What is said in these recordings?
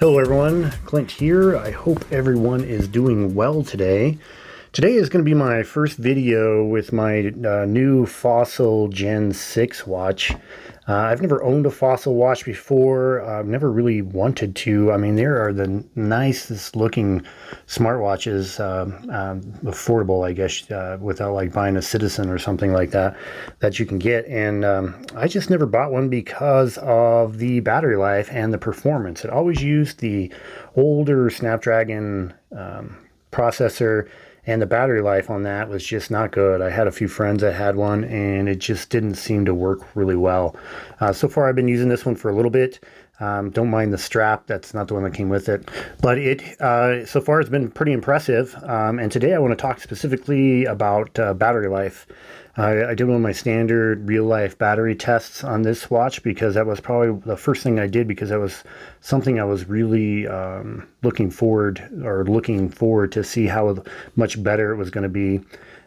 Hello everyone, Clint here. I hope everyone is doing well today. Today is going to be my first video with my new Fossil Gen 6 watch. I've never owned a Fossil watch before. I've never really wanted to. I mean, there are the nicest looking smartwatches, affordable, I guess, without like buying a Citizen or something like that, that you can get. And I just never bought one because of the battery life and the performance. It always used the older Snapdragon processor, and the battery life on that was just not good. I had a few friends that had one, and it just didn't seem to work really well. So far, I've been using this one for a little bit. Don't mind the strap. That's not the one that came with it. But so far, it's been pretty impressive. And today, I want to talk specifically about battery life. I did one of my standard real-life battery tests on this watch because that was probably the first thing I did, because that was something I was really looking forward to see how much better it was going to be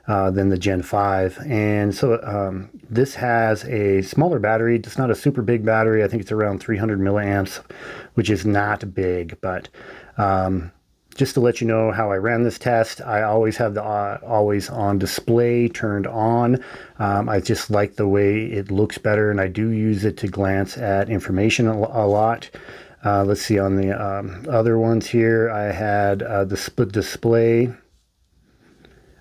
than the Gen 5. And so this has a smaller battery. It's not a super big battery. I think it's around 300 milliamps, which is not big, but just to let you know how I ran this test, I always have the always on display turned on. I just like the way it looks better, and I do use it to glance at information a lot. Let's see, on the other ones here, I had the split display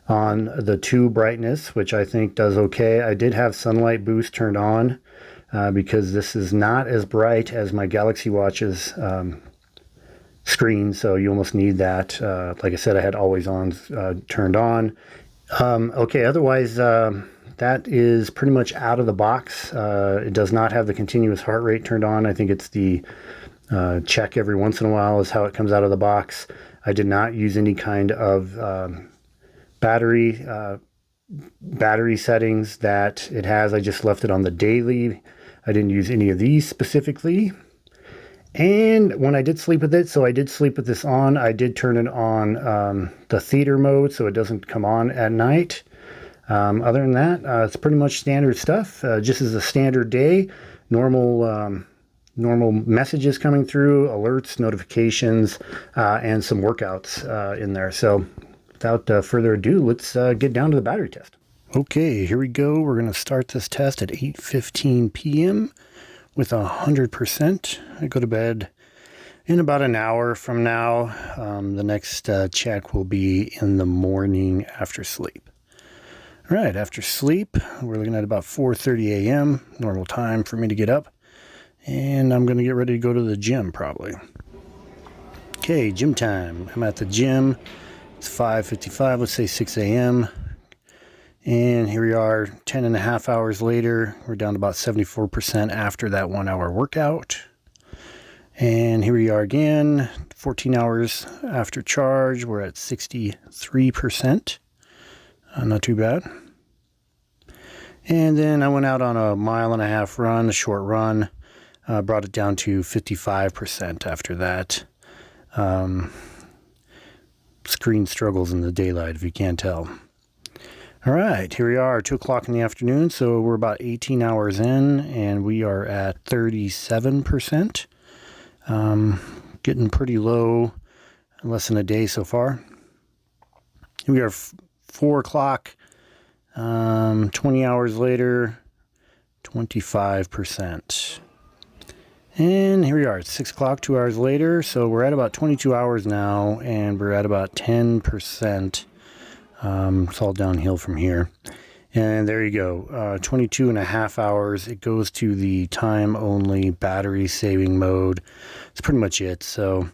on the 2 brightness, which I think does okay. I did have sunlight boost turned on because this is not as bright as my Galaxy Watch's screen, so you almost need that. Like I said, I had always on turned on. Okay, otherwise that is pretty much out of the box. It does not have the continuous heart rate turned on. I think it's the check every once in a while is how it comes out of the box. I did not use any kind of battery settings that it has. I just left it on the daily. I didn't use any of these specifically. And when I did sleep with it, so I did sleep with this on, I did turn it on the theater mode so it doesn't come on at night. Other than that, it's pretty much standard stuff. Just as a standard day, normal messages coming through, alerts, notifications, and some workouts in there. So without further ado, let's get down to the battery test. Okay, here we go. We're going to start this test at 8:15 p.m. with 100%. I go to bed in about an hour from now. The next check will be in the morning after sleep. All right, after sleep, we're looking at about 4:30 a.m., normal time for me to get up. And I'm going to get ready to go to the gym probably. Okay, gym time. I'm at the gym. It's 5:55, let's say 6 a.m. And here we are 10 and a half hours later. We're down to about 74% after that 1 hour workout. And here we are again, 14 hours after charge. We're at 63%. Not too bad. And then I went out on a 1.5 mile run, a short run. Brought it down to 55% after that. Screen struggles in the daylight, if you can't tell. All right, here we are, 2 o'clock in the afternoon, so we're about 18 hours in, and we are at 37%. Getting pretty low, less than a day so far. Here we are, 4 o'clock, 20 hours later, 25%. And here we are, it's 6 o'clock, 2 hours later, so we're at about 22 hours now, and we're at about 10%. It's all downhill from here. And there you go, 22 and a half hours. It goes to the time-only battery saving mode. It's pretty much it. So,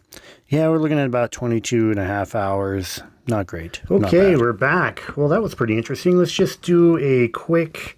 yeah, we're looking at about 22 and a half hours. Not great. Okay, we're back. Well, that was pretty interesting. Let's just do a quick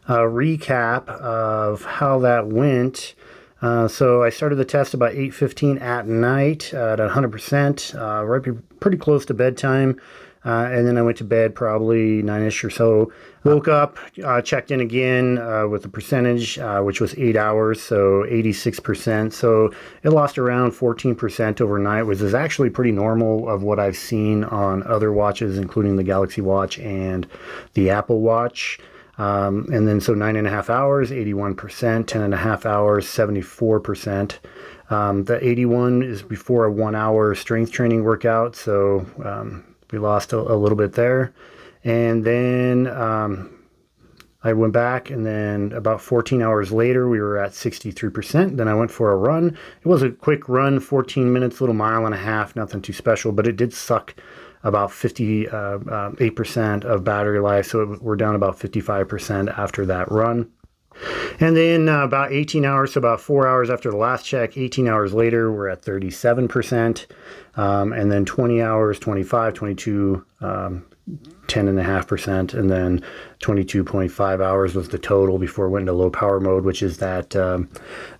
recap of how that went. So I started the test about 8:15 at night at 100%, pretty close to bedtime. And then I went to bed probably 9-ish or so. Woke up, checked in again with the percentage, which was 8 hours, so 86%. So it lost around 14% overnight, which is actually pretty normal of what I've seen on other watches, including the Galaxy Watch and the Apple Watch. And then so 9.5 hours, 81%, 10.5 hours, 74%. The 81 is before a 1 hour strength training workout, so we lost a little bit there. And then I went back, and then about 14 hours later, we were at 63%. Then I went for a run. It was a quick run, 14 minutes, little mile and a half, nothing too special, but it did suck about 58% of battery life. So we're down about 55% after that run. And then about 18 hours, so about 4 hours after the last check, 18 hours later, we're at 37%. And then 20 hours, 25, 22, 10.5%, and then 22.5 hours was the total before it went into low power mode, which is that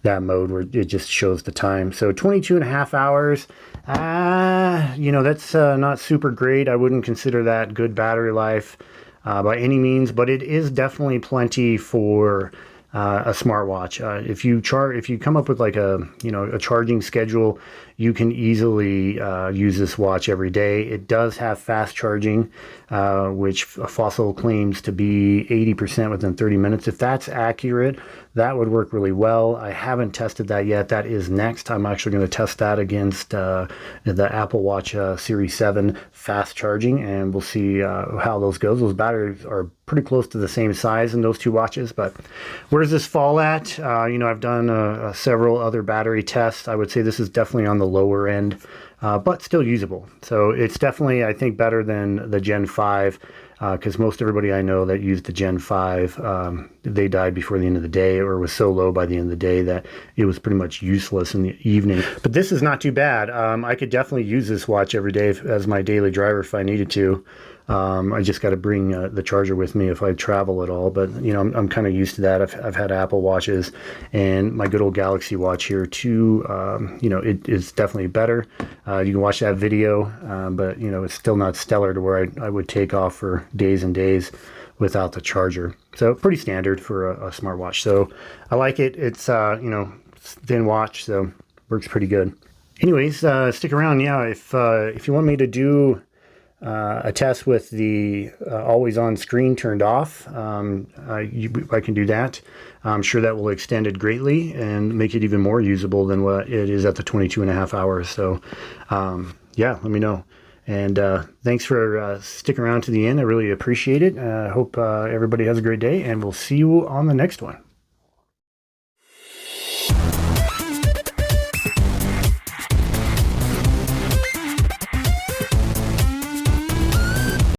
that mode where it just shows the time. So 22.5 hours, that's not super great. I wouldn't consider that good battery life by any means, but it is definitely plenty for a smartwatch. If you come up with like a charging schedule, you can easily use this watch every day. It does have fast charging, which Fossil claims to be 80% within 30 minutes. If that's accurate, that would work really well. I haven't tested that yet. That is next. I'm actually going to test that against the Apple Watch Series 7 fast charging, and we'll see how those goes. Those batteries are pretty close to the same size in those two watches, but where does this fall at? I've done several other battery tests. I would say this is definitely on the lower end, but still usable. So it's definitely, I think, better than the Gen 5, because most everybody I know that used the Gen 5, they died before the end of the day, or was so low by the end of the day that it was pretty much useless in the evening. But this is not too bad. I could definitely use this watch every day as my daily driver if I needed to. I just got to bring the charger with me if I travel at all, but I'm kind of used to that. I've had Apple Watches and my good old Galaxy Watch here too. It is definitely better. You can watch that video, but it's still not stellar to where I would take off for days and days without the charger. So pretty standard for a smartwatch. So I like it. It's thin watch, so works pretty good. Anyways, stick around. Yeah, if you want me to do a test with the always on screen turned off, I can do that. I'm sure that will extend it greatly and make it even more usable than what it is at the 22.5 hours. So yeah, let me know. And thanks for sticking around to the end. I really appreciate it. I hope everybody has a great day, and we'll see you on the next one.